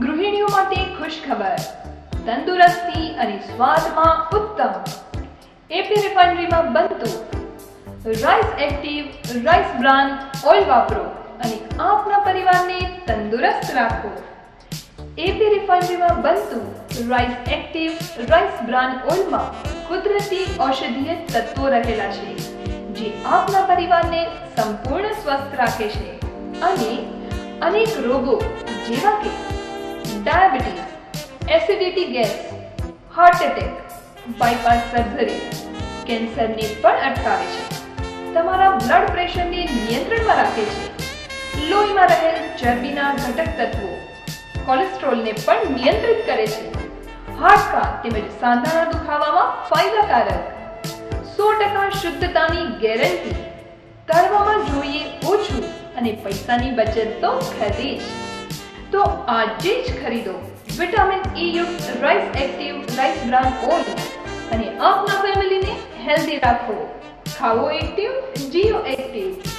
ગૃહિણીઓ માટે ખુશ ખબર, તંદુરસ્તી અને સ્વાદમાં ઉત્તમ. એપી રિફાઇનરીમાં બનતું રાઈસ એક્ટિવ રાઈસ બ્રાન ઓઇલ વાપરો અને આપના પરિવારને તંદુરસ્ત રાખો. એપી રિફાઇનરીમાં બનતું રાઈસ એક્ટિવ રાઈસ બ્રાન ઓઇલમાં કુદરતી ઔષધીય તત્વો રહેલા છે, જે આપના પરિવારને સંપૂર્ણ સ્વસ્થ રાખે છે અને અનેક રોગો જેવા કે diabetes, acidity, gas, heart attack, bypass surgery, કેન્સરને પણ અટકાવે છે. તમારા બ્લડ પ્રેશરને નિયંત્રણમાં રાખે છે. લોહીમાં રહેલ ચરબીના ઘટક તત્વો કોલેસ્ટ્રોલને પણ નિયંત્રિત કરે છે. હાડકાં તેમજ સાંધાના દુખાવામાં ફાયદાકારક. 100% શુદ્ધતાની ગેરંટી. તળવામાં જોઈએ ઓછું અને પૈસાની બચત તો ખરી જ. તો આજે જ ખરીદો વિટામિન E યુક્ત રાઈસ એક્ટિવ રાઈસ બ્રાન ઓઇલ અને આપના ફેમિલીને હેલ્ધી રાખો. ખાઓ એક્ટિવ, જીઓ એક્ટિવ.